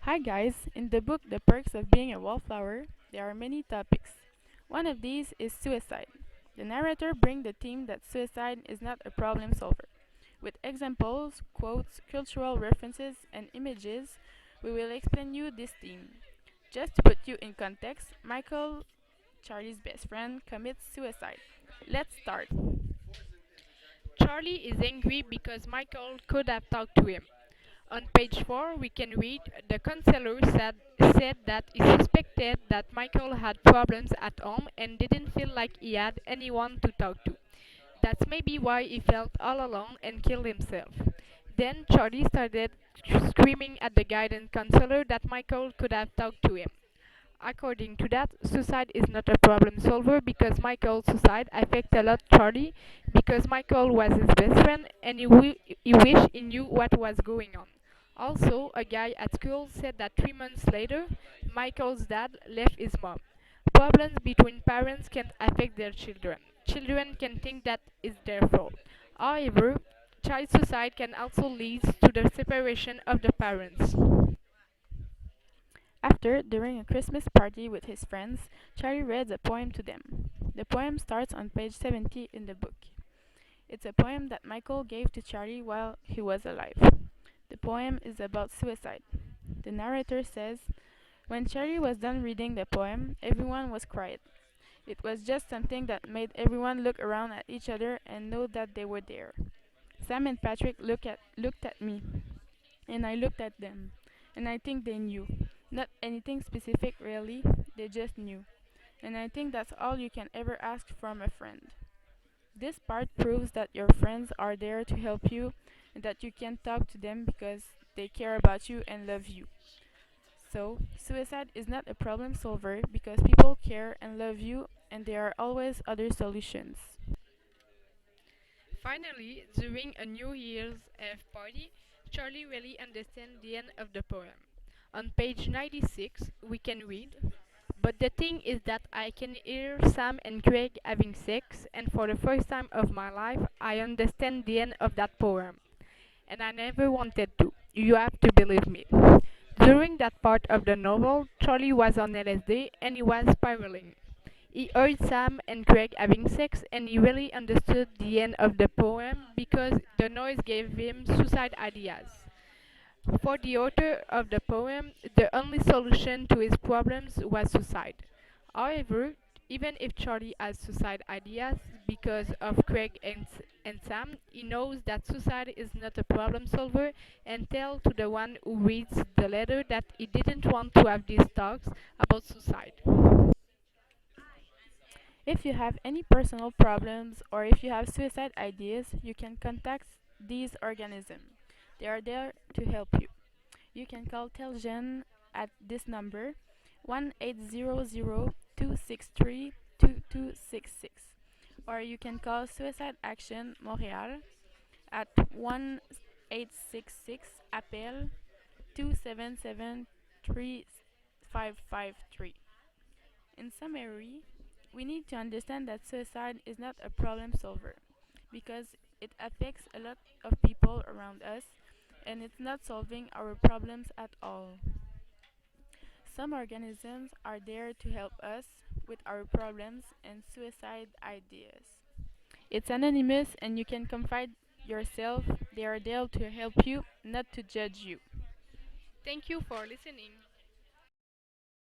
Hi guys, in the book The Perks of Being a Wallflower, there are many topics. One of these is suicide. The narrator brings the theme that suicide is not a problem solver. With examples, quotes, cultural references, and images, we will explain you this theme. Just to put you in context, Michael, Charlie's best friend, commits suicide. Let's start. Charlie is angry because Michael could have talked to him. On page 4, we can read the counselor said that he suspected that Michael had problems at home and didn't feel like he had anyone to talk to. That's maybe why he felt all alone and killed himself. Then Charlie started screaming at the guidance counselor that Michael could have talked to him. According to that, suicide is not a problem solver because Michael's suicide affects a lot Charlie because Michael was his best friend and he wished he knew what was going on. Also, a guy at school said that 3 months later, Michael's dad left his mom. Problems between parents can affect their children. Children can think that is their fault. However, child suicide can also lead to the separation of the parents. After, during a Christmas party with his friends, Charlie reads a poem to them. The poem starts on page 70 in the book. It's a poem that Michael gave to Charlie while he was alive. The poem is about suicide. The narrator says, when Charlie was done reading the poem, everyone was quiet. It was just something that made everyone look around at each other and know that they were there. Sam and Patrick looked at me, and I looked at them, and I think they knew. Not anything specific really, they just knew. And I think that's all you can ever ask from a friend. This part proves that your friends are there to help you and that you can talk to them because they care about you and love you. So, suicide is not a problem solver because people care and love you and there are always other solutions. Finally, during a New Year's Eve party, Charlie really understands the end of the poem. On page 96, we can read, but the thing is that I can hear Sam and Craig having sex, and for the first time of my life, I understand the end of that poem. And I never wanted to. You have to believe me. During that part of the novel, Charlie was on LSD and he was spiraling. He heard Sam and Craig having sex and he really understood the end of the poem because the noise gave him suicide ideas. For the author of the poem, the only solution to his problems was suicide. However, even if Charlie has suicide ideas because of Craig and Sam, he knows that suicide is not a problem solver and tells to the one who reads the letter that he didn't want to have these talks about suicide. If you have any personal problems or if you have suicide ideas, you can contact these organisms. They are there to help you. You can call Telgen at this number 1-800-263-2266 or you can call Suicide Action Montréal at 1-866 appel 277-3553. In summary, we need to understand that suicide is not a problem solver because it affects a lot of people around us and it's not solving our problems at all. Some organisms are there to help us with our problems and suicide ideas. It's anonymous and you can confide yourself. They are there to help you, not to judge you. Thank you for listening.